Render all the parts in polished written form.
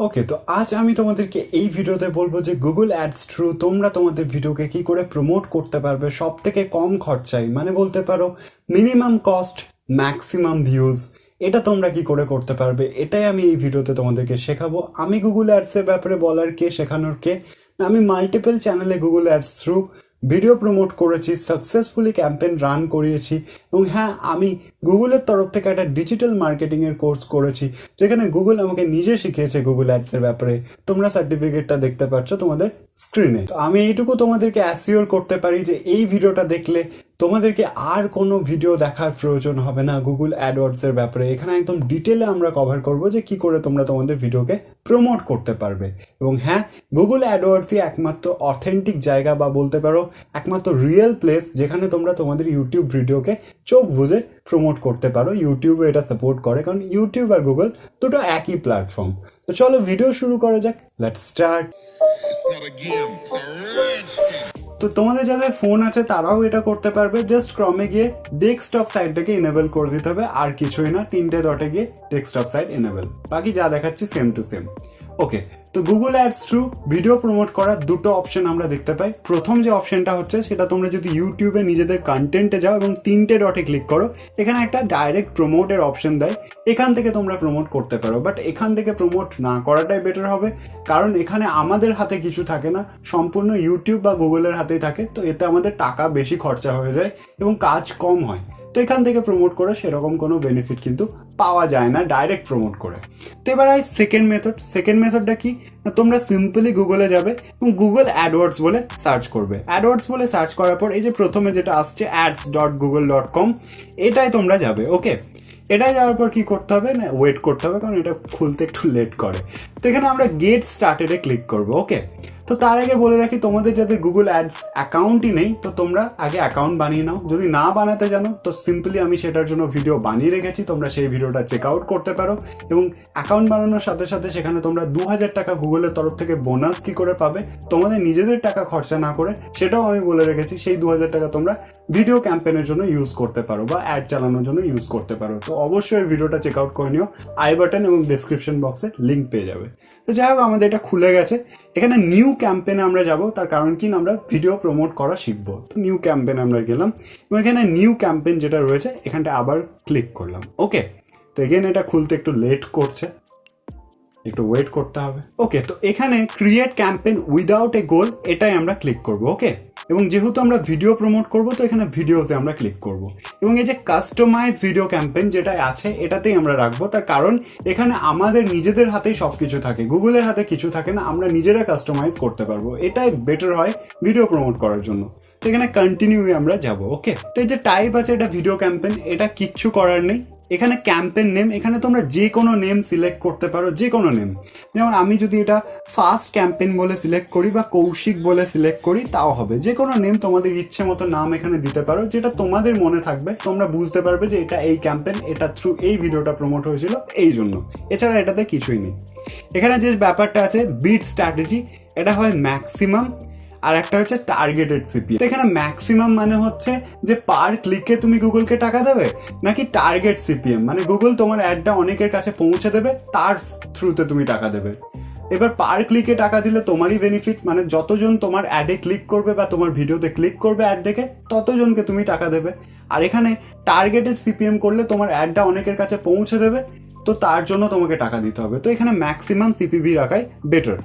ওকে, তো আজ আমি তোমাদেরকে এই ভিডিওতে বলবো যে গুগল অ্যাডস থ্রু তোমরা তোমাদের ভিডিওকে কি করে প্রমোট করতে পারবে সব থেকে কম খরচায়, মানে বলতে পারো মিনিমাম কস্ট ম্যাক্সিমাম ভিউজ। এটা তোমরা কি করে করতে পারবে, এটাই আমি এই ভিডিওতে তোমাদেরকে শেখাবো। আমি গুগল অ্যাডসের ব্যাপারে বলার কে, শেখানোর কে? আমি মাল্টিপল চ্যানেলে Google ads through video promote করেছি, সাকসেসফুলি ক্যাম্পেইন রান করিয়েছি, এবং হ্যাঁ, আমি গুগলের তরফ থেকে একটা ডিজিটাল মার্কেটিংয়ের কোর্স করেছি, যেখানে গুগল আমাকে নিজে শিখিয়েছে গুগল অ্যাডসের ব্যাপারে। তোমরা সার্টিফিকেটটা দেখতে পাচ্ছ তোমাদের স্ক্রিনে। তো আমি এইটুকু তোমাদেরকে অ্যাসিওর করতে পারি যে এই ভিডিওটা দেখলে তোমাদেরকে আর কোনো ভিডিও দেখার প্রয়োজন হবে না গুগল অ্যাডওয়ার্ডসের ব্যাপারে। এখানে একদম ডিটেলে আমরা কভার করব যে কি করে তোমরা তোমাদের ভিডিওকে প্রমোট করতে পারবে। এবং হ্যাঁ, গুগল অ্যাডওয়ার্ডসই একমাত্র অথেন্টিক জায়গা, বা বলতে পারো একমাত্র রিয়েল প্লেস যেখানে তোমরা তোমাদের ইউটিউব ভিডিওকে চোখ বুঝে প্রমোট করতে পারো। ইউটিউবে এটা সাপোর্ট করে, কারণ ইউটিউব আর গুগল দুটো একই প্ল্যাটফর্ম। তো চলো ভিডিও শুরু করা যাক, লেটস স্টার্ট। তো তোমাদের যাদের ফোন আছে তারাও এটা করতে পারবে। জাস্ট ক্রমে গিয়ে ডেস্কটপ সাইটটাকে এনেবল করে দিতে হবে, আর কিছুই না। 3টে ডটে গিয়ে ডেস্কটপ সাইট এনেবল, বাকি যা দেখাচ্ছি সেম টু সেম। ওকে, তো Google ads through video promote করার দুটো অপশন আমরা দেখতে পাই। প্রথম যে অপশনটা হচ্ছে, সেটা তোমরা যদি ইউটিউবে নিজেদের কন্টেন্টে যাও এবং 3টে ডটে ক্লিক করো, এখানে একটা ডাইরেক্ট প্রমোটের অপশন দেয়। এখান থেকে তোমরা প্রমোট করতে পারো, বাট এখান থেকে প্রমোট না করাটাই বেটার হবে, কারণ এখানে আমাদের হাতে কিছু থাকে না, সম্পূর্ণ ইউটিউব বা গুগলের হাতেই থাকে। তো এতে আমাদের টাকা বেশি খরচা হয়ে যায় এবং কাজ কম হয়। তো এখান থেকে প্রমোট করে সেরকম কোনো বেনিফিট কিন্তু পাওয়া যায় না ডাইরেক্ট প্রমোট করে। তো এবার সেকেন্ড মেথডটা কি না, তোমরা সিম্পলি গুগলে যাবে এবং গুগল অ্যাডওয়ার্ডস বলে সার্চ করবে। অ্যাডওয়ার্ডস বলে সার্চ করার পর এই যে প্রথমে যেটা আসছে ads.google.com, এটাই তোমরা যাবে। ওকে, এটাই যাওয়ার পর কি করতে হবে না, ওয়েট করতে হবে, কারণ এটা খুলতে একটু লেট করে। তো এখানে আমরা গেট স্টার্টেডে ক্লিক করবো। ওকে, তো তার আগে বলে রাখি, তোমাদের যাদের গুগল অ্যাডস অ্যাকাউন্টই নেই, তো তোমরা আগে অ্যাকাউন্ট বানিয়ে নাও। যদি না বানাতে জানো তো সিম্পলি আমি সেটার জন্য ভিডিও বানিয়ে রেখেছি, তোমরা সেই ভিডিওটা চেক আউট করতে পারো। এবং অ্যাকাউন্ট বানানোর সাথে সাথে সেখানে তোমরা 2000 টাকা গুগলের তরফ থেকে বোনাস কি করে পাবে, তোমাদের নিজেদের টাকা খরচা না করে, সেটাও আমি বলে রেখেছি। সেই 2000 টাকা তোমরা ভিডিও ক্যাম্পেইনের জন্য ইউজ করতে পারো বা অ্যাড চালানোর জন্য ইউজ করতে পারো। তো অবশ্যই ভিডিওটা চেক আউট করে নিও, আই বাটন এবং ডিসক্রিপশন বক্সে লিঙ্ক পেয়ে যাবে। তো যাই হোক, আমাদের এটা খুলে গেছে। এখানে নিউ ক্যাম্পেইনে আমরা যাব, তার কারণ কি না, আমরা ভিডিও প্রমোট করা শিখবো। তো নিউ ক্যাম্পেইনে আমরা গেলাম এবং এখানে নিউ ক্যাম্পেইন যেটা রয়েছে এখানটা আবার ক্লিক করলাম। ওকে, তো এগেন এটা খুলতে একটু লেট করছে, একটু ওয়েট করতে হবে। ওকে, তো এখানে ক্রিয়েট ক্যাম্পেইন উইদাউট এ গোল, এটাই আমরা ক্লিক করব। ওকে, এবং যেহেতু আমরা ভিডিও প্রমোট করব, তো এখানে ভিডিওতে আমরা ক্লিক করব এবং এই যে কাস্টমাইজ ভিডিও ক্যাম্পেইন যেটা আছে এটাতেই আমরা রাখবো। তার কারণ এখানে আমাদের নিজেদের হাতেই সব কিছু থাকে, গুগলের হাতে কিছু থাকে না, আমরা নিজেরা কাস্টমাইজ করতে পারবো। এটাই বেটার হয় ভিডিও প্রমোট করার জন্য। তো এখানে কন্টিনিউ আমরা যাব। ওকে, তো এই যে টাইপ আছে, এটা ভিডিও ক্যাম্পেইন, এটা কিচ্ছু করার নেই। এখানে ক্যাম্পেইন নেম, এখানে তোমরা যে কোনো নেম সিলেক্ট করতে পারো, যে কোনো নেম। যেমন আমি যদি এটা ফার্স্ট ক্যাম্পেইন বলে সিলেক্ট করি বা কৌশিক বলে সিলেক্ট করি, তাও হবে। যে কোনো নেম তোমাদের ইচ্ছে মতো নাম এখানে দিতে পারো, যেটা তোমাদের মনে থাকবে। তোমরা বুঝতে পারবে যে এটা এই ক্যাম্পেইন, এটা থ্রু এই ভিডিওটা প্রমোট হয়েছিল এই জন্য। এছাড়া এটাতে কিছুই নেই। এখানে যে ব্যাপারটা আছে বিড স্ট্র্যাটেজি, এটা হয় ম্যাক্সিমাম, আর একটা হচ্ছে টার্গেটেড সিপিএম। তো এখানে ম্যাক্সিমাম মানে হচ্ছে যে পার ক্লিকে তুমি গুগলকে টাকা দেবে, নাকি টার্গেট সিপিএম মানে গুগল তোমার অ্যাডটা অনেকের কাছে পৌঁছে দেবে, তার থ্রুতে তুমি টাকা দেবে। এবার পার ক্লিকে টাকা দিলে তোমারই বেনিফিট, মানে যতজন তোমার অ্যাডে ক্লিক করবে বা তোমার ভিডিওতে ক্লিক করবে অ্যাড দেখে, ততজনকে তুমি টাকা দেবে। আর এখানে টার্গেটেড সিপিএম করলে তোমার অ্যাডটা অনেকের কাছে পৌঁছে দেবে, তো তার জন্য তোমাকে টাকা দিতে হবে। তো এখানে ম্যাক্সিমাম সিপিভি রাখাই বেটার।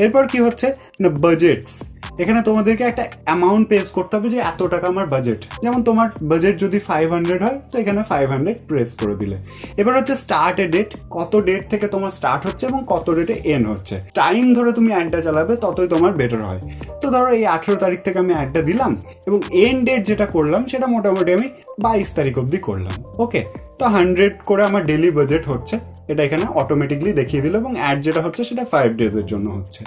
এরপর কি হচ্ছে না, বাজেটস। এখানে তোমাদেরকে একটা অ্যামাউন্ট পেস করতে হবে যে এত টাকা আমার বাজেট। যেমন তোমার বাজেট যদি 500 হয়, তো এখানে 500 প্রেস করে দিলে। এবার হচ্ছে স্টার্ট এ ডেট, কত ডেট থেকে তোমার স্টার্ট হচ্ছে এবং কত ডেটে এন্ড হচ্ছে। টাইম ধরে তুমি অ্যাডটা চালাবে ততই তোমার বেটার হয়। তো ধরো এই 18 তারিখ থেকে আমি অ্যাডটা দিলাম এবং এন্ড ডেট যেটা করলাম সেটা মোটামুটি আমি 22 তারিখ অবধি করলাম। ওকে, তো 100 করে আমার ডেলি বাজেট হচ্ছে, এটা এখানে অটোমেটিকলি দেখিয়ে দিল, এবং অ্যাড যেটা হচ্ছে সেটা 5 ডেজের জন্য হচ্ছে।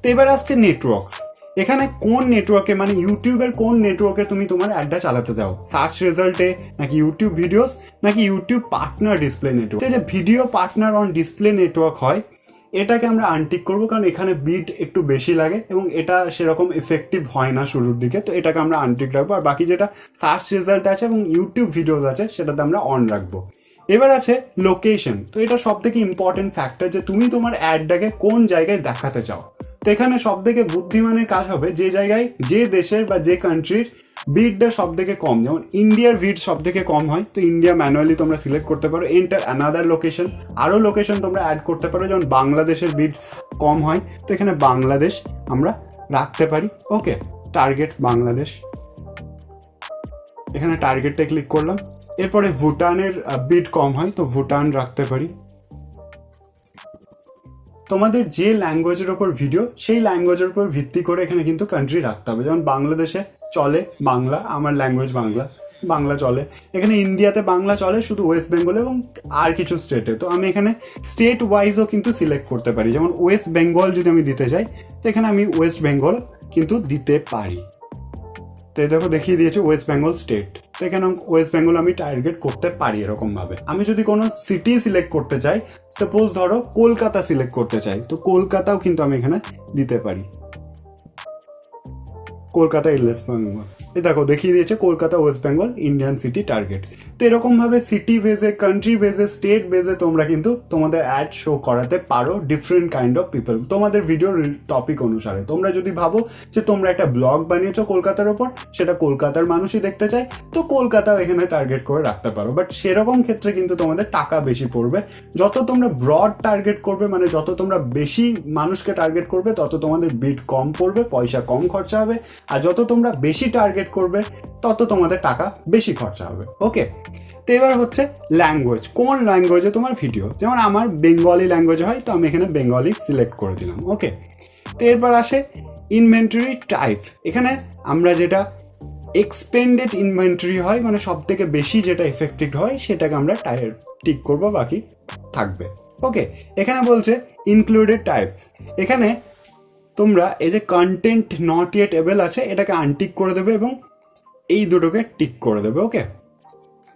তো এবার আসছে নেটওয়ার্কস। এখানে কোন নেটওয়ার্কে, মানে ইউটিউবের কোন নেটওয়ার্কে তুমি তোমার অ্যাডটা চালাতে চাও, সার্চ রেজাল্টে, নাকি ইউটিউব ভিডিওস, নাকি ইউটিউব পার্টনার ডিসপ্লে নেটওয়ার্ক। যে video partner on display network হয়, এটাকে আমরা আনটিক করবো, কারণ এখানে বিট একটু বেশি লাগে এবং এটা সেরকম এফেক্টিভ হয় না শুরুর দিকে। তো এটাকে আমরা আনটিক রাখবো। আর বাকি যেটা সার্চ রেজাল্ট আছে এবং ইউটিউব ভিডিওস আছে সেটাতে আমরা অন রাখবো। এবার আছে লোকেশন। তো এটা সব থেকে ইম্পর্টেন্ট ফ্যাক্টর যে তুমি তোমার অ্যাডটাকে কোন জায়গায় দেখাতে চাও। তো এখানে সব থেকে বুদ্ধিমানের কাজ হবে যে জায়গায়, যে দেশের বা যে কান্ট্রির ভিড়টা সব থেকে কম, যেমন ইন্ডিয়ার ভিড় সব থেকে কম হয়, তো ইন্ডিয়া ম্যানুয়ালি তোমরা সিলেক্ট করতে পারো, এন্টার অ্যানাদার লোকেশন, আরও লোকেশন তোমরা অ্যাড করতে পারো, যেমন বাংলাদেশের ভিড় কম হয়, তো এখানে বাংলাদেশ আমরা রাখতে পারি। ওকে, টার্গেট বাংলাদেশ, এখানে টার্গেটটা ক্লিক করলাম। এরপরে ভুটানের বিট কম হয়, তো ভুটান রাখতে পারি। তোমাদের যে ল্যাঙ্গুয়েজের ওপর ভিডিও, সেই ল্যাঙ্গুয়েজের উপর ভিত্তি করে এখানে কিন্তু কান্ট্রি রাখতে হবে। যেমন বাংলাদেশে চলে বাংলা, আমার ল্যাঙ্গুয়েজ বাংলা, বাংলা চলে। এখানে ইন্ডিয়াতে বাংলা চলে শুধু ওয়েস্ট বেঙ্গলে এবং আর কিছু স্টেটে। তো আমি এখানে স্টেট ওয়াইজও কিন্তু সিলেক্ট করতে পারি, যেমন ওয়েস্ট বেঙ্গল যদি আমি দিতে চাই, তো এখানে আমি ওয়েস্ট বেঙ্গল কিন্তু দিতে পারি। তো এই দেখো দেখিয়ে দিয়েছে ওয়েস্ট বেঙ্গল স্টেট, তো এখানে ওয়েস্ট বেঙ্গল আমি টার্গেট করতে পারি এরকমভাবে। আমি যদি কোনো সিটি সিলেক্ট করতে চাই, সাপোজ ধরো কলকাতা সিলেক্ট করতে চাই, তো কলকাতাও কিন্তু আমি এখানে দিতে পারি, কলকাতা ওয়েস্ট বেঙ্গল। এই দেখো দেখিয়ে দিয়েছে Kolkata West Bengal Indian city target. তো এরকমভাবে সিটি বেজে, কান্ট্রি বেজে, স্টেট বেজে তোমরা কিন্তু তোমাদের অ্যাড শো করাতে পারো ডিফারেন্ট কাইন্ড অফ পিপল তোমাদের ভিডিওর টপিক অনুসারে। তোমরা যদি ভাবো যে তোমরা একটা ব্লগ বানিয়েছো কলকাতার ওপর, সেটা কলকাতার মানুষই দেখতে চায়, তো কলকাতাও এখানে টার্গেট করে রাখতে পারো। বাট সেরকম ক্ষেত্রে কিন্তু তোমাদের টাকা বেশি পড়বে। যত তোমরা ব্রড টার্গেট করবে, মানে যত তোমরা বেশি মানুষকে টার্গেট করবে, তত তোমাদের বিট কম পড়বে, পয়সা কম খরচা হবে। আর যত তোমরা বেশি টার্গেট করবে, তত তোমাদের টাকা বেশি খরচা হবে। ওকে, তো এবার হচ্ছে ল্যাঙ্গুয়েজ, কোন ল্যাঙ্গুয়েজে তোমার ভিডিও। যেমন আমার বেঙ্গলি ল্যাঙ্গুয়েজে হয়, তো আমি এখানে বেঙ্গলি সিলেক্ট করে দিলাম। ওকে, তো এরপর আসে ইনভেন্টরি টাইপ। এখানে আমরা যেটা এক্সপেন্ডেড ইনভেন্টরি হয়, মানে সব থেকে বেশি যেটা এফেক্টিভ হয়, সেটাকে আমরা টিক করবো, বাকি থাকবে। ওকে, এখানে বলছে ইনক্লুডেড টাইপ। এখানে তোমরা এই যে কন্টেন্ট নট ইয়েট এবেল আছে, এটাকে আনটিক করে দেবে এবং এই দুটোকে টিক করে দেবে। ওকে,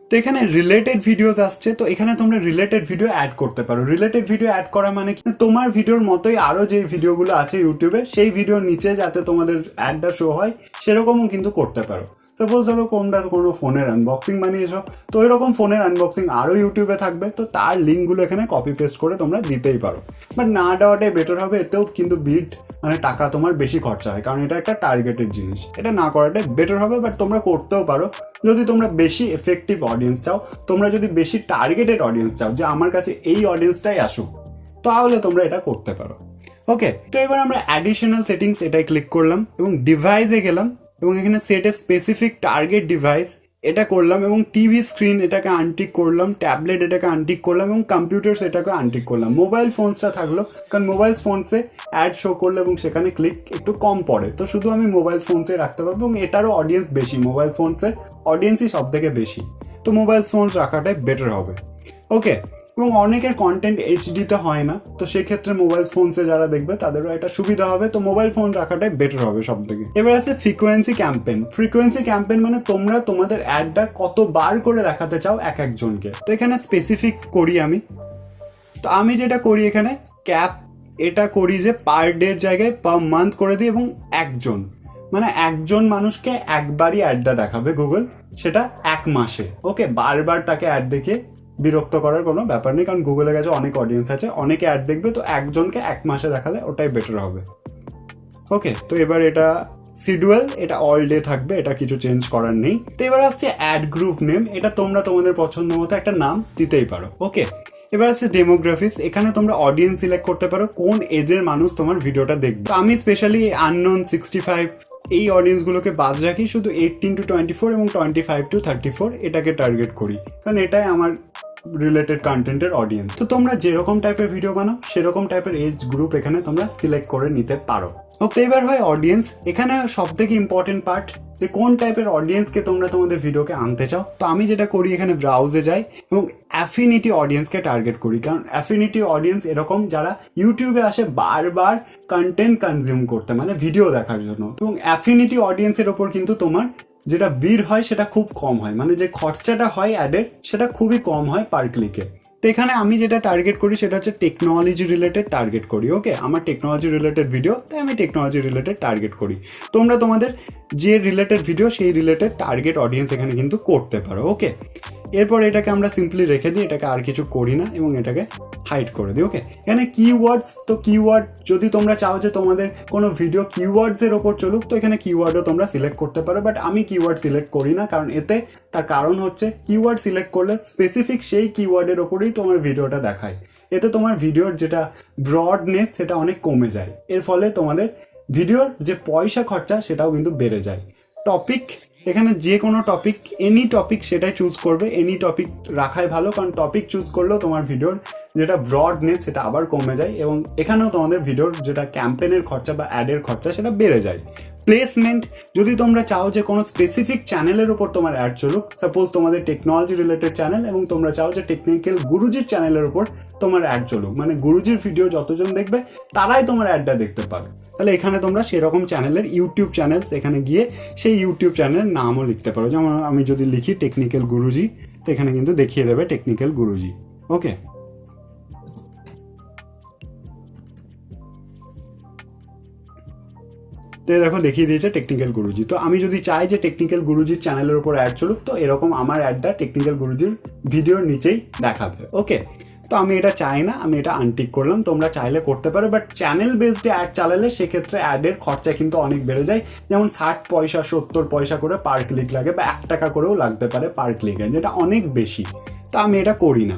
তো এখানে রিলেটেড ভিডিওস আসছে, তো এখানে তোমরা রিলেটেড ভিডিও অ্যাড করতে পারো। রিলেটেড ভিডিও অ্যাড করা মানে কি, তোমার ভিডিওর মতোই আরও যে ভিডিওগুলো আছে ইউটিউবে, সেই ভিডিওর নিচে যাতে তোমাদের অ্যাডটা শো হয়, সেরকমও কিন্তু করতে পারো। সাপোজ ধরো তোমরা কোনো ফোনের আনবক্সিং বানিয়েছো, তো ওই রকম ফোনের আনবক্সিং আরও ইউটিউবে থাকবে, তো তার লিঙ্কগুলো এখানে কপি পেস্ট করে তোমরা দিতেই পারো। বাট না দেওয়াটাই বেটার হবে, এতেও কিন্তু বিট মানে টাকা তোমার বেশি খরচা হয়, কারণ এটা একটা টার্গেটেড জিনিস। এটা না করাটাই বেটার হবে, বাট তোমরা করতেও পারো যদি তোমরা বেশি এফেক্টিভ অডিয়েন্স চাও, তোমরা যদি বেশি টার্গেটেড অডিয়েন্স চাও, যে আমার কাছে এই অডিয়েন্সটাই আসুক, তাহলে তোমরা এটা করতে পারো। ওকে, তো এবার আমরা অ্যাডিশনাল সেটিংস এটাই ক্লিক করলাম এবং ডিভাইসে গেলাম এবং এখানে set a specific target device এটা করলাম এবং টিভি স্ক্রিন এটাকে আনটিক করলাম, ট্যাবলেট এটাকে আনটিক করলাম এবং কম্পিউটার্স এটাকে আনটিক করলাম। মোবাইল ফোনসটা থাকলো, কারণ মোবাইল ফোনসে অ্যাড শো করলে এবং সেখানে ক্লিক একটু কম পড়ে, তো শুধু আমি মোবাইল ফোনসে রাখতে পারবো এবং এটারও অডিয়েন্স বেশি, মোবাইল ফোনসের অডিয়েন্সই সব থেকে বেশি, তো মোবাইল ফোনস রাখাটাই বেটার হবে। ওকে, এবং অনেকের কন্টেন্ট এইচডিতে হয় না, তো সেক্ষেত্রে মোবাইল ফোনসে যারা দেখবে তাদেরও এটা সুবিধা হবে, তো মোবাইল ফোন রাখাটাই বেটার হবে সব থেকে। এবার আছে ফ্রিকোয়েন্সি ক্যাম্পেইন। ফ্রিকোয়েন্সি ক্যাম্পেইন মানে তোমরা তোমাদের অ্যাডটা কতবার করে দেখাতে চাও এক একজনকে, তো এখানে স্পেসিফিক করি আমি। তো আমি যেটা করি এখানে ক্যাপ এটা করি যে পার ডের জায়গায় পার মান্থ করে দিই এবং একজন, মানে একজন মানুষকে একবারই অ্যাডটা দেখাবে গুগল, সেটা এক মাসে। ওকে, বারবার তাকে অ্যাড দেখে বিরক্ত করার কোনো ব্যাপার নেই, কারণ গুগলের কাছে অনেক অডিয়েন্স আছে, অনেকে অ্যাড দেখবে, তো একজনকে এক মাসে দেখালে ওটাই বেটার হবে। ওকে, তো এবার এটা শিডিউল, এটা অল ডে থাকবে, এটা কিছু চেঞ্জ করার নেই। তো এবার আসছে অ্যাড গ্রুপ নেম, এটা তোমরা তোমাদের পছন্দ মতো একটা নাম দিতেই পারো। ওকে, এবার আসছে ডেমোগ্রাফিক্স, এখানে তোমরা অডিয়েন্স সিলেক্ট করতে পারো কোন এজের মানুষ তোমার ভিডিওটা দেখবে। তো আমি স্পেশালি আননোন 65 এই অডিয়েন্সগুলোকে বাদ রাখি, শুধু 18 to 24 এবং 25 to 34 এটাকে টার্গেট করি, কারণ এটাই আমার রিলেটেড কন্টেন্টের অডিয়েন্স। তো তোমরা যেরকম টাইপের ভিডিও বানাও সেরকম টাইপের এজ গ্রুপ এখানে তোমরা সিলেক্ট করে নিতে পারো। ওকে, এবার হয় অডিয়েন্স। এখানে সব থেকে ইম্পর্টেন্ট পার্ট যে কোন টাইপের অডিয়েন্সকে তোমরা তোমাদের ভিডিওকে আনতে চাও। তো আমি যেটা করি এখানে ব্রাউজে যাই এবং অ্যাফিনিটি অডিয়েন্সকে টার্গেট করি, কারণ অ্যাফিনিটি অডিয়েন্স এরকম যারা ইউটিউবে আসে বারবার কন্টেন্ট কনজিউম করতে, মানে ভিডিও দেখার জন্য। এবং অ্যাফিনিটি অডিয়েন্সের ওপর কিন্তু তোমার যেটা ভিড় হয় সেটা খুব কম হয়, মানে যে খরচাটা হয় অ্যাডের সেটা খুবই কম হয় পার ক্লিকে। তো এখানে আমি যেটা টার্গেট করি সেটা হচ্ছে টেকনোলজি রিলেটেড টার্গেট করি। ওকে, আমার টেকনোলজি রিলেটেড ভিডিও, তাই আমি টেকনোলজি রিলেটেড টার্গেট করি। তোমরা তোমাদের যে রিলেটেড ভিডিও সেই রিলেটেড টার্গেট অডিয়েন্স এখানে কিন্তু করতে পারো। ওকে, এরপর এটাকে আমরা সিম্পলি রেখে দিই, এটাকে আর কিছু করি না এবং এটাকে হাইড করে দিই। ওকে, এখানে কিওয়ার্ডস, তো কিওয়ার্ড যদি তোমরা চাও যে তোমাদের কোনো ভিডিও কিওয়ার্ডসের ওপর চলুক, তো এখানে কিওয়ার্ডও তোমরা সিলেক্ট করতে পারো, বাট আমি কিওয়ার্ড সিলেক্ট করি না, কারণ এতে তার কারণ হচ্ছে কিওয়ার্ড সিলেক্ট করলে স্পেসিফিক সেই কিওয়ার্ডের ওপরেই তোমার ভিডিওটা দেখায়, এতে তোমার ভিডিওর যেটা ব্রডনেস সেটা অনেক কমে যায়, এর ফলে তোমাদের ভিডিওর যে পয়সা খরচা সেটাও কিন্তু বেড়ে যায়। টপিক, এখানে যে কোনো টপিক, এনি টপিক সেটাই চুজ করবে, এনি টপিক রাখাই ভালো, কারণ টপিক চুজ করলেও তোমার ভিডিওর যেটা ব্রডনেস সেটা আবার কমে যায় এবং এখানেও তোমাদের ভিডিওর যেটা ক্যাম্পেনের খরচা বা অ্যাডের খরচা সেটা বেড়ে যায়। প্লেসমেন্ট, যদি তোমরা চাও যে কোনো স্পেসিফিক চ্যানেলের উপর তোমার অ্যাড চলুক, সাপোজ তোমাদের টেকনোলজি রিলেটেড চ্যানেল এবং তোমরা চাও যে টেকনিক্যাল গুরুজির চ্যানেলের উপর তোমার অ্যাড চলুক, মানে গুরুজির ভিডিও যতজন দেখবে তারাই তোমার অ্যাডটা দেখতে পাবে, তাহলে এখানে তোমরা সেরকম চ্যানেলের ইউটিউব চ্যানেলস এখানে গিয়ে সেই ইউটিউব চ্যানেলের নামও লিখতে পারো। যেমন আমি যদি লিখি টেকনিক্যাল গুরুজি, তো এখানে কিন্তু দেখিয়ে দেবে টেকনিক্যাল গুরুজি। ওকে, তো দেখো দেখিয়ে দিয়েছে টেকনিক্যাল গুরুজি। তো আমি যদি চাই যে টেকনিক্যাল গুরুজির চ্যানেলের উপর অ্যাড চলুক, তো এরকম আমার অ্যাডটা টেকনিক্যাল গুরুজির ভিডিওর নিচেই দেখাবে। ওকে, তো আমি এটা চাই না, আমি এটা আনটিক করলাম, তোমরা চাইলে করতে পারো, বাট চ্যানেল বেসড অ্যাড চালালে সেক্ষেত্রে অ্যাডের খরচা কিন্তু অনেক বেড়ে যায়, যেমন 60 পয়সা 70 পয়সা করে পার ক্লিক লাগে, বা 1 টাকা করেও লাগতে পারে পার ক্লিকে, যেটা অনেক বেশি, তো আমি এটা করি না।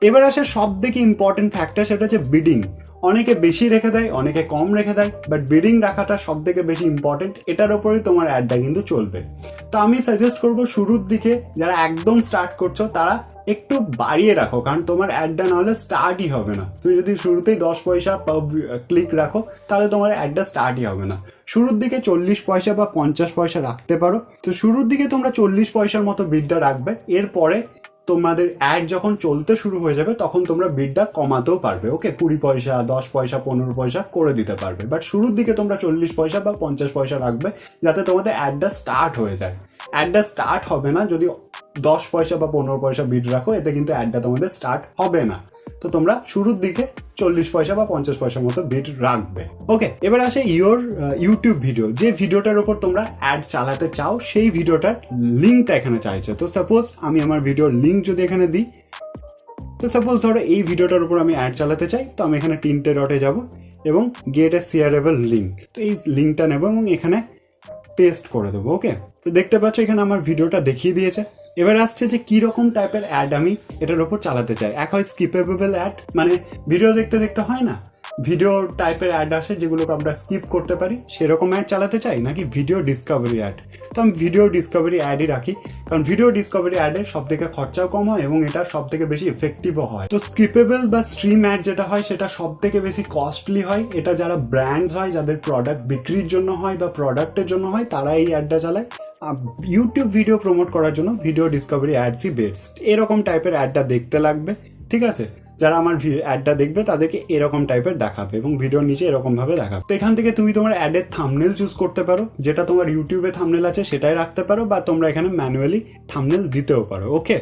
এবার আসে সব থেকে ইম্পর্টেন্ট ফ্যাক্টর, সেটা হচ্ছে বিডিং। অনেকে বেশি রেখে দেয়, অনেকে কম রেখে দেয়, বাট বিডিং রাখাটা সব থেকে বেশি ইম্পর্টেন্ট, এটার ওপরেই তোমার অ্যাডটা কিন্তু চলবে। তো আমি সাজেস্ট করবো শুরুর দিকে যারা একদম স্টার্ট করছো তারা একটু বাড়িয়ে রাখো, কারণ তোমার অ্যাডটা নাহলে স্টার্টই হবে না। তুমি যদি শুরুতেই 10 পয়সা ক্লিক রাখো তাহলে তোমার অ্যাডটা স্টার্টই হবে না। শুরুর দিকে 40 পয়সা বা 50 পয়সা রাখতে পারো। তো শুরুর দিকে তোমরা 40 পয়সার মতো বিডটা রাখবে, এরপরে তোমাদের অ্যাড যখন চলতে শুরু হয়ে যাবে তখন তোমরা বিডটা কমাতেও পারবে। ওকে, 20 পয়সা 10 পয়সা 15 পয়সা করে দিতে পারবে, বাট শুরুর দিকে তোমরা 40 পয়সা বা 50 পয়সা রাখবে, যাতে তোমাদের অ্যাডটা স্টার্ট হয়ে যায়। অ্যাডটা স্টার্ট হবে না যদি 10 পয়সা বা 15 পয়সা বিড রাখো, এতে কিন্তু অ্যাডটা তোমাদের স্টার্ট হবে না। তো তোমরা শুরুর দিকে 40 পয়সা বা 50 পয়সার মতো বিড রাখবে। ওকে, এবার আসে ইউটিউব ভিডিও, যে ভিডিওটার উপর তোমরা অ্যাড চালাতে চাও সেই ভিডিওটার লিঙ্কটা এখানে চাইছে। তো সাপোজ আমি আমার ভিডিওর লিঙ্ক যদি এখানে দিই, তো সাপোজ ধরো এই ভিডিওটার উপর আমি অ্যাড চালাতে চাই, তো আমি এখানে 3টে ডটে যাব এবং গেট এ শেয়ারেবল লিঙ্ক, তো এই লিঙ্কটা নেব এবং এখানে পেস্ট করে দেবো। ওকে, তো দেখতে পাচ্ছ এখানে আমার ভিডিওটা দেখিয়ে দিয়েছে। এবার আসছে যে কি রকম টাইপের অ্যাড আমি এটার উপর চালাতে চাই। এক হয় স্কিপেবল অ্যাড, মানে ভিডিও দেখতে দেখতে হয় না, ভিডিও টাইপের অ্যাড আসে যেগুলোকে আমরা স্কিপ করতে পারি, সেরকম অ্যাড চালাতে চাই, নাকি ভিডিও ডিসকভারি অ্যাড। তো আমি ভিডিও ডিসকভারি অ্যাডই রাখি, কারণ ভিডিও ডিসকভারি অ্যাডের সব থেকে খরচাও কম হয় এবং এটা সব থেকে বেশি এফেক্টিভও হয়। তো স্কিপেবল বা স্ট্রিম অ্যাড যেটা হয় সেটা সব থেকে বেশি কস্টলি হয়। এটা যারা ব্র্যান্ডস হয়, যাদের প্রোডাক্ট বিক্রির জন্য হয় বা প্রোডাক্টের জন্য হয়, তারা এই অ্যাডটা চালায়। ইউটিউব ভিডিও প্রমোট করার জন্য ভিডিও ডিসকভারি অ্যাডসই বেস্ট। এরকম টাইপের অ্যাডটা দেখতে লাগবে, ঠিক আছে? যারা আমার অ্যাডটা দেখবে তাদেরকে এরকম টাইপের দেখাবে এবং ভিডিওর নিচে এরকম ভাবে দেখাবে। তো এখান থেকে তুমি তোমার অ্যাডের থাম্বনেল চুজ করতে পারো, যেটা তোমার ইউটিউবে থাম্বনেল আছে সেটাই রাখতে পারো, বা তোমরা এখানে ম্যানুয়ালি থাম্বনেল দিতেও পারো। ওকে,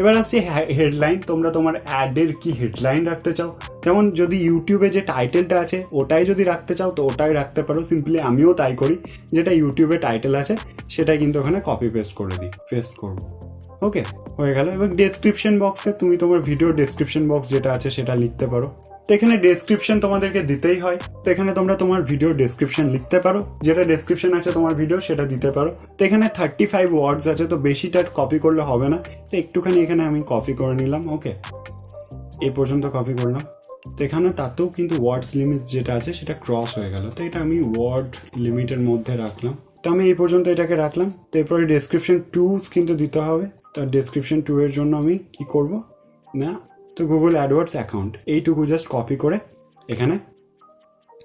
এবার আসছে হেডলাইন। তোমরা তোমার অ্যাডের কি হেডলাইন রাখতে চাও, যেমন যদি ইউটিউবে যে টাইটেলটা আছে ওটাই যদি রাখতে চাও তো ওটাই রাখতে পারো। সিম্পলি আমিও তাই করি, যেটা ইউটিউবে টাইটেল আছে সেটাই কিন্তু ওখানে কপি পেস্ট করে দিই, পেস্ট করবো। ওকে, হয়ে গেল। এবার ডেসক্রিপশন বক্সে তুমি তোমার ভিডিও ডেসক্রিপশন বক্স যেটা আছে সেটা লিখতে পারো। তো এখানে ডেসক্রিপশন তোমাদেরকে দিতেই হয়, তো এখানে তোমরা তোমার ভিডিও ডেসক্রিপশন লিখতে পারো, যেটা ডেসক্রিপশন আছে তোমার ভিডিও সেটা দিতে পারো। তো এখানে 35 ওয়ার্ডস আছে, তো বেশিটা কপি করলে হবে না, তো একটুখানি এখানে আমি কপি করে নিলাম। ওকে, এই পর্যন্ত কপি করলাম। তো এখানে তাতেও কিন্তু ওয়ার্ডস লিমিট যেটা আছে সেটা ক্রস হয়ে গেল, তো এটা আমি ওয়ার্ড লিমিটের মধ্যে রাখলাম। তো আমি এই পর্যন্ত এটাকে রাখলাম। তো এরপরে ডেসক্রিপশন 2 কিন্তু দিতে হবে। তো ডেসক্রিপশন 2 এর জন্য আমি কি করব না, তো গুগল অ্যাডওয়ার্ডস অ্যাকাউন্ট এইটুকু জাস্ট কপি করে এখানে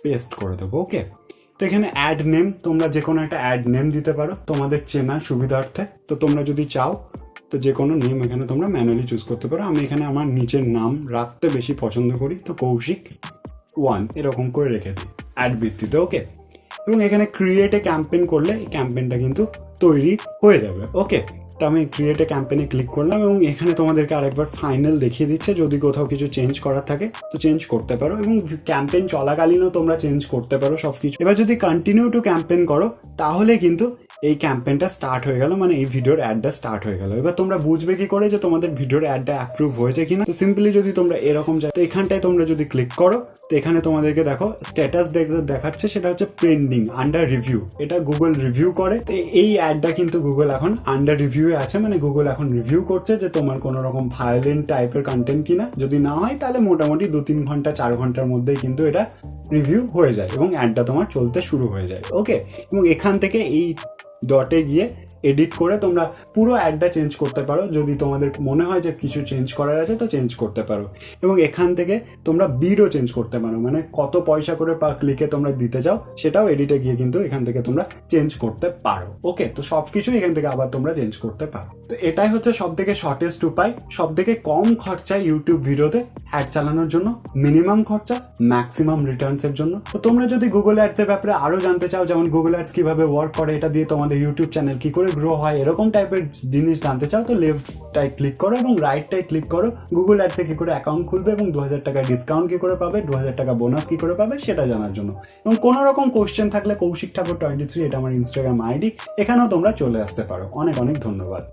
পেস্ট করে দেবো। ওকে, তো এখানে অ্যাড নেম, তোমরা যে কোনো একটা অ্যাড নেম দিতে পারো তোমাদের চেনার সুবিধার্থে। তো তোমরা যদি চাও তো যে কোনো নেম এখানে তোমরা ম্যানুয়ালি চুজ করতে পারো। আমি এখানে আমার নিচের নাম রাখতে বেশি পছন্দ করি, তো কৌশিক 1 এরকম করে রেখে দিই অ্যাড ভিত্তিতে। ওকে, এবং এখানে ক্রিয়েট এ ক্যাম্পেইন করলে এই ক্যাম্পেইনটা কিন্তু তৈরি হয়ে যাবে। ওকে, তো আমি ক্রিয়েট এ ক্যাম্পেইনে ক্লিক করলাম এবং এখানে তোমাদেরকে আরেকবার ফাইনাল দেখিয়ে দিচ্ছে। যদি কোথাও কিছু চেঞ্জ করার থাকে তো চেঞ্জ করতে পারো, এবং ক্যাম্পেইন চলাকালীনও তোমরা চেঞ্জ করতে পারো সবকিছু। এবার যদি কন্টিনিউ টু ক্যাম্পেইন করো তাহলে কিন্তু এই ক্যাম্পেইনটা স্টার্ট হয়ে গেল, মানে এই ভিডিওর অ্যাডটা স্টার্ট হয়ে গেল। এবার তোমরা বুঝবে কি করে যে তোমাদের ভিডিওর অ্যাডটা অ্যাপ্রুভ হয়েছে কিনা? তো সিম্পলি যদি তোমরা এরকম যাও, তো এখানটায় তোমরা যদি ক্লিক করো, তো এখানে তোমাদেরকে দেখো স্ট্যাটাস দেখাচ্ছে, সেটা হচ্ছে পেন্ডিং আন্ডার রিভিউ। এটা গুগল রিভিউ করে। তো এই অ্যাডটা কিন্তু গুগল এখন আন্ডার রিভিউ আছে, মানে গুগল এখন রিভিউ করছে যে তোমার কোনো রকম ভায়োলেন্ট টাইপের কন্টেন্ট কিনা। যদি না হয় তাহলে মোটামুটি 2-3 ঘন্টা 4 ঘন্টার মধ্যেই কিন্তু এটা রিভিউ হয়ে যায় এবং অ্যাডটা তোমার চলতে শুরু হয়ে যায়। ওকে, এবং এখান থেকে এই ডটে গিয়ে এডিট করে তোমরা পুরো অ্যাডটা চেঞ্জ করতে পারো। যদি তোমাদের মনে হয় যে কিছু চেঞ্জ করার আছে তো চেঞ্জ করতে পারো। এবং এখান থেকে তোমরা বিডও চেঞ্জ করতে পারো, মানে কত পয়সা করে পার ক্লিকে তোমরা দিতে চাও সেটাও এডিটে গিয়ে কিন্তু এখান থেকে তোমরা চেঞ্জ করতে পারো। ওকে, তো সব কিছু এখান থেকে আবার তোমরা চেঞ্জ করতে পারো। তো এটাই হচ্ছে সব থেকে শর্টেস্ট উপায়, সব থেকে কম খরচায় ইউটিউব ভিডিওতে অ্যাড চালানোর জন্য, মিনিমাম খরচা ম্যাক্সিমাম রিটার্নসের জন্য। তো তোমরা যদি গুগল অ্যাডসের ব্যাপারে আরো জানতে চাও, যেমন গুগল অ্যাডস কিভাবে ওয়ার্ক করে, এটা দিয়ে তোমাদের ইউটিউব চ্যানেল কি করে গ্রো হয়, এরকম টাইপের জিনিস জানতে চাও, তো লেফটটায় ক্লিক করো এবং রাইটটায় ক্লিক করো। গুগল অ্যাডসে কি করে অ্যাকাউন্ট খুলবে এবং 2000 টাকা ডিসকাউন্ট কি করে পাবে, 2000 টাকা বোনাস কি করে পাবে সেটা জানার জন্য। এবং কোনো রকম কোশ্চেন থাকলে কৌশিক ঠাকুর 23 এটা আমার ইনস্টাগ্রাম আইডি, এখানেও তোমরা চলে আসতে পারো। অনেক অনেক ধন্যবাদ।